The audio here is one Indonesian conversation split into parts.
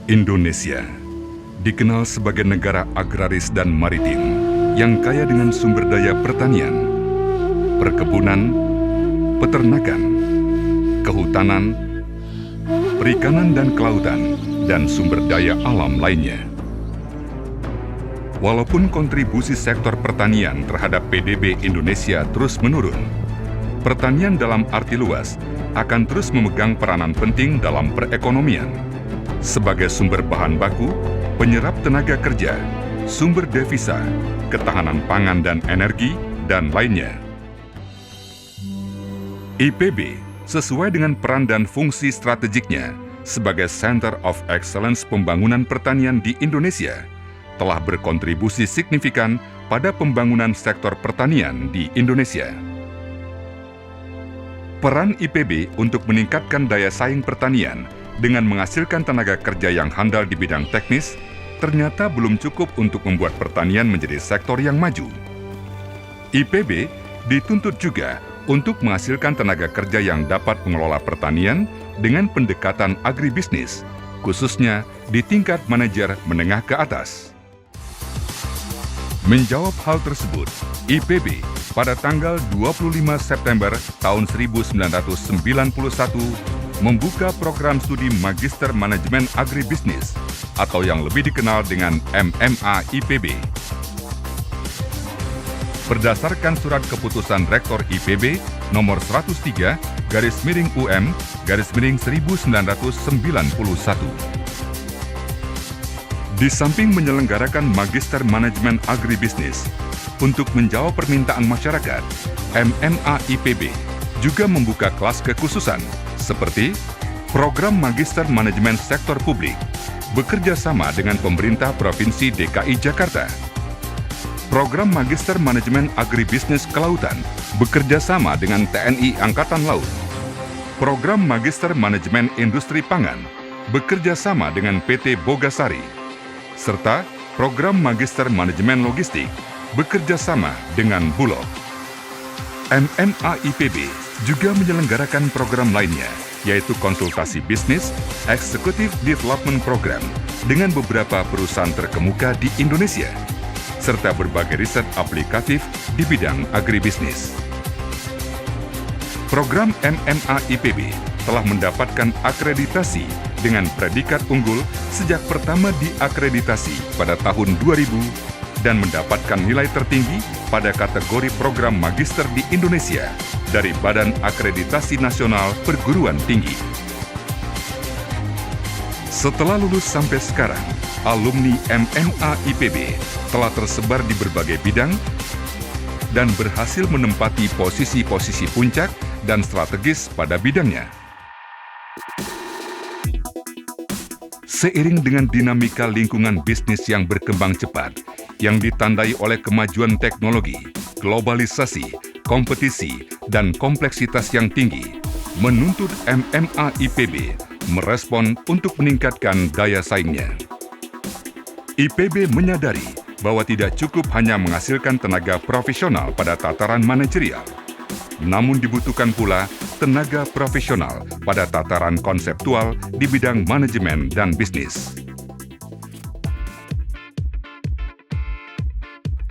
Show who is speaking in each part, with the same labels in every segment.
Speaker 1: Indonesia dikenal sebagai negara agraris dan maritim yang kaya dengan sumber daya pertanian, perkebunan, peternakan, kehutanan, perikanan dan kelautan, dan sumber daya alam lainnya. Walaupun kontribusi sektor pertanian terhadap PDB Indonesia terus menurun, pertanian dalam arti luas akan terus memegang peranan penting dalam perekonomian sebagai sumber bahan baku, penyerap tenaga kerja, sumber devisa, ketahanan pangan dan energi, dan lainnya. IPB sesuai dengan peran dan fungsi strategiknya sebagai Center of Excellence pembangunan pertanian di Indonesia, telah berkontribusi signifikan pada pembangunan sektor pertanian di Indonesia. Peran IPB untuk meningkatkan daya saing pertanian dengan menghasilkan tenaga kerja yang handal di bidang teknis ternyata belum cukup untuk membuat pertanian menjadi sektor yang maju. IPB dituntut juga untuk menghasilkan tenaga kerja yang dapat mengelola pertanian dengan pendekatan agribisnis, khususnya di tingkat manajer menengah ke atas. Menjawab hal tersebut, IPB pada tanggal 25 September tahun 1991 membuka program studi Magister Manajemen Agribisnis atau yang lebih dikenal dengan MMA IPB. Berdasarkan surat keputusan Rektor IPB nomor 103/UM/1991. Di samping menyelenggarakan Magister Manajemen Agribisnis, untuk menjawab permintaan masyarakat, MMA IPB juga membuka kelas kekhususan seperti Program Magister Manajemen Sektor Publik, bekerja sama dengan pemerintah Provinsi DKI Jakarta. Program Magister Manajemen Agribisnis Kelautan, bekerja sama dengan TNI Angkatan Laut. Program Magister Manajemen Industri Pangan, bekerja sama dengan PT Bogasari. Serta Program Magister Manajemen Logistik, bekerja sama dengan Bulog. MMA IPB juga menyelenggarakan program lainnya, yaitu konsultasi bisnis, Executive Development Program dengan beberapa perusahaan terkemuka di Indonesia, serta berbagai riset aplikatif di bidang agribisnis. Program MMA IPB telah mendapatkan akreditasi dengan predikat unggul sejak pertama diakreditasi pada tahun 2000 dan mendapatkan nilai tertinggi pada kategori program magister di Indonesia dari Badan Akreditasi Nasional Perguruan Tinggi. Setelah lulus sampai sekarang, alumni MMA IPB telah tersebar di berbagai bidang dan berhasil menempati posisi-posisi puncak dan strategis pada bidangnya. Seiring dengan dinamika lingkungan bisnis yang berkembang cepat, yang ditandai oleh kemajuan teknologi, globalisasi, kompetisi, dan kompleksitas yang tinggi, menuntut MMA IPB merespon untuk meningkatkan daya saingnya. IPB menyadari bahwa tidak cukup hanya menghasilkan tenaga profesional pada tataran manajerial, namun dibutuhkan pula tenaga profesional pada tataran konseptual di bidang manajemen dan bisnis.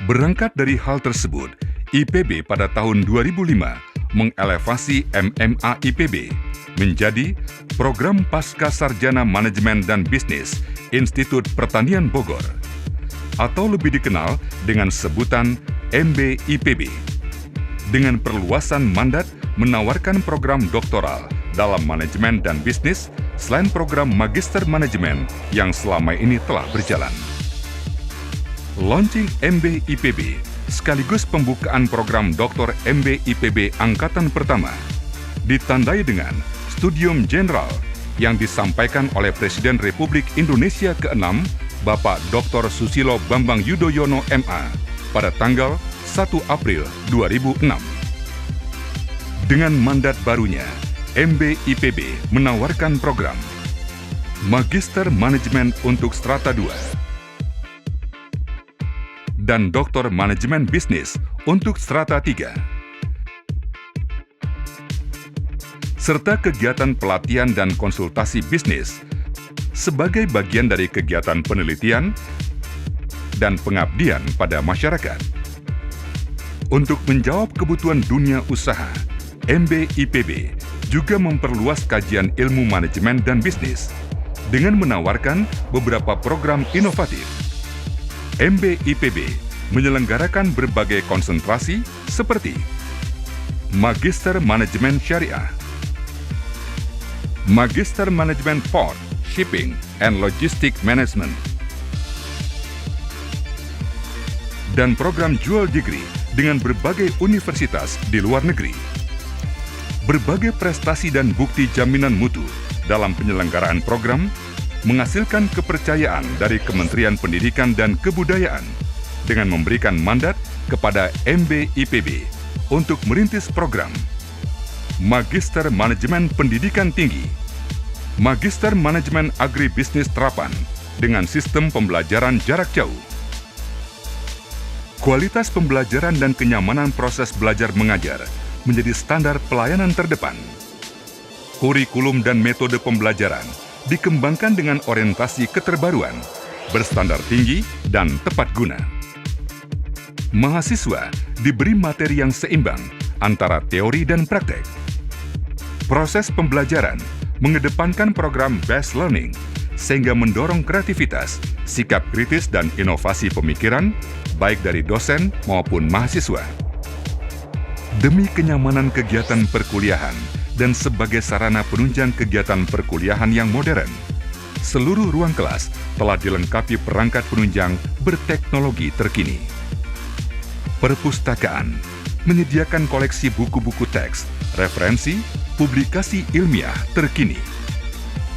Speaker 1: Berangkat dari hal tersebut, IPB pada tahun 2005 mengelevasi MMA IPB menjadi Program Pasca Sarjana Manajemen dan Bisnis Institut Pertanian Bogor, atau lebih dikenal dengan sebutan MB-IPB, dengan perluasan mandat menawarkan program doktoral dalam manajemen dan bisnis selain program Magister Manajemen yang selama ini telah berjalan. Launching MB-IPB sekaligus pembukaan program Dr. MB-IPB Angkatan Pertama ditandai dengan Studium Jenderal yang disampaikan oleh Presiden Republik Indonesia ke-6 Bapak Dr. Susilo Bambang Yudhoyono MA pada tanggal 1 April 2006. Dengan mandat barunya, MB-IPB menawarkan program Magister Manajemen untuk Strata 2 dan Doktor Manajemen Bisnis untuk Strata 3, serta kegiatan pelatihan dan konsultasi bisnis sebagai bagian dari kegiatan penelitian dan pengabdian pada masyarakat. Untuk menjawab kebutuhan dunia usaha, MB IPB juga memperluas kajian ilmu manajemen dan bisnis dengan menawarkan beberapa program inovatif. MB IPB menyelenggarakan berbagai konsentrasi seperti Magister Manajemen Syariah, Magister Manajemen Port, Shipping, and Logistic Management, dan program Dual Degree dengan berbagai universitas di luar negeri. Berbagai prestasi dan bukti jaminan mutu dalam penyelenggaraan program menghasilkan kepercayaan dari Kementerian Pendidikan dan Kebudayaan dengan memberikan mandat kepada MB IPB untuk merintis program Magister Manajemen Pendidikan Tinggi, Magister Manajemen Agribisnis Terapan dengan sistem pembelajaran jarak jauh. Kualitas pembelajaran dan kenyamanan proses belajar mengajar menjadi standar pelayanan terdepan. Kurikulum dan metode pembelajaran dikembangkan dengan orientasi keterbaruan, berstandar tinggi, dan tepat guna. Mahasiswa diberi materi yang seimbang antara teori dan praktek. Proses pembelajaran mengedepankan program based learning sehingga mendorong kreativitas, sikap kritis, dan inovasi pemikiran baik dari dosen maupun mahasiswa. Demi kenyamanan kegiatan perkuliahan dan sebagai sarana penunjang kegiatan perkuliahan yang modern, seluruh ruang kelas telah dilengkapi perangkat penunjang berteknologi terkini. Perpustakaan menyediakan koleksi buku-buku teks, referensi, publikasi ilmiah terkini.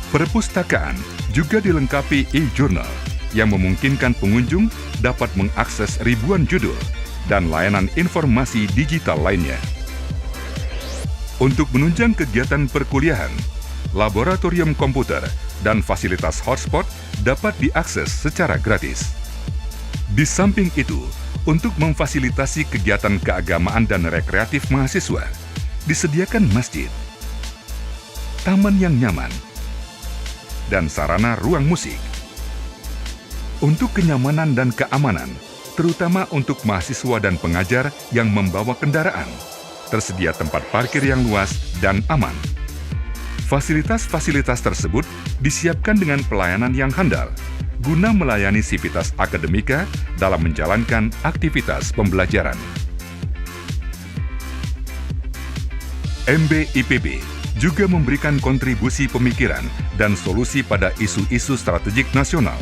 Speaker 1: Perpustakaan juga dilengkapi e-journal yang memungkinkan pengunjung dapat mengakses ribuan judul dan layanan informasi digital lainnya. Untuk menunjang kegiatan perkuliahan, laboratorium komputer dan fasilitas hotspot dapat diakses secara gratis. Di samping itu, untuk memfasilitasi kegiatan keagamaan dan rekreatif mahasiswa, disediakan masjid, taman yang nyaman, dan sarana ruang musik. Untuk kenyamanan dan keamanan, terutama untuk mahasiswa dan pengajar yang membawa kendaraan, tersedia tempat parkir yang luas dan aman. Fasilitas-fasilitas tersebut disiapkan dengan pelayanan yang handal, guna melayani sivitas akademika dalam menjalankan aktivitas pembelajaran. MB IPB juga memberikan kontribusi pemikiran dan solusi pada isu-isu strategik nasional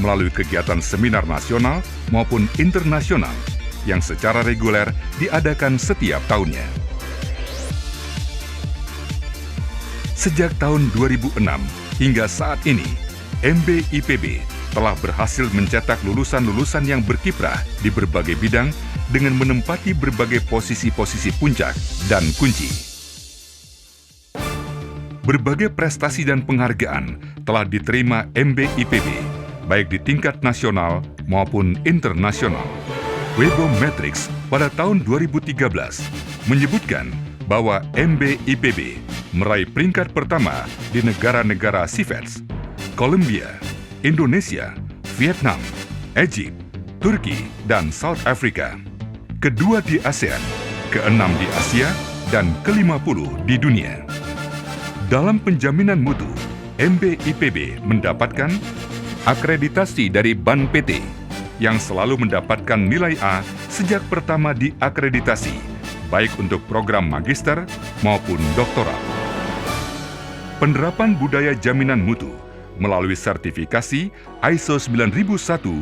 Speaker 1: melalui kegiatan seminar nasional maupun internasional yang secara reguler diadakan setiap tahunnya. Sejak tahun 2006 hingga saat ini, MB IPB telah berhasil mencetak lulusan-lulusan yang berkiprah di berbagai bidang dengan menempati berbagai posisi-posisi puncak dan kunci. Berbagai prestasi dan penghargaan telah diterima MB IPB, baik di tingkat nasional maupun internasional. Webometrics pada tahun 2013 menyebutkan bahwa MB IPB meraih peringkat pertama di negara-negara CIVETS, Colombia, Indonesia, Vietnam, Egypt, Turki, dan South Africa. Kedua di ASEAN, keenam di Asia, dan ke-50 di dunia. Dalam penjaminan mutu, MB IPB mendapatkan akreditasi dari BAN PT yang selalu mendapatkan nilai A sejak pertama diakreditasi, baik untuk program magister maupun doktoral. Penerapan budaya jaminan mutu melalui sertifikasi ISO 9001-2008.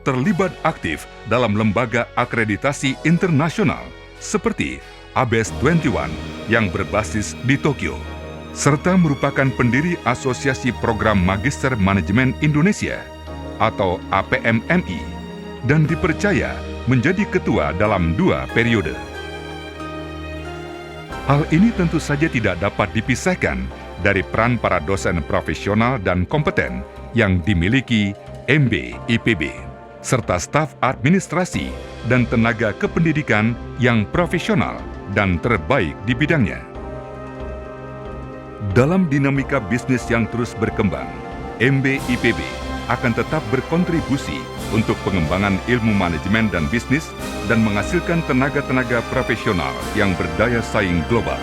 Speaker 1: Terlibat aktif dalam lembaga akreditasi internasional seperti ABS 21 yang berbasis di Tokyo, serta merupakan pendiri Asosiasi Program Magister Manajemen Indonesia atau APMMI dan dipercaya menjadi ketua dalam 2 periode. Hal ini tentu saja tidak dapat dipisahkan dari peran para dosen profesional dan kompeten yang dimiliki MB IPB, serta staf administrasi dan tenaga kependidikan yang profesional dan terbaik di bidangnya. Dalam dinamika bisnis yang terus berkembang, MB IPB akan tetap berkontribusi untuk pengembangan ilmu manajemen dan bisnis dan menghasilkan tenaga-tenaga profesional yang berdaya saing global.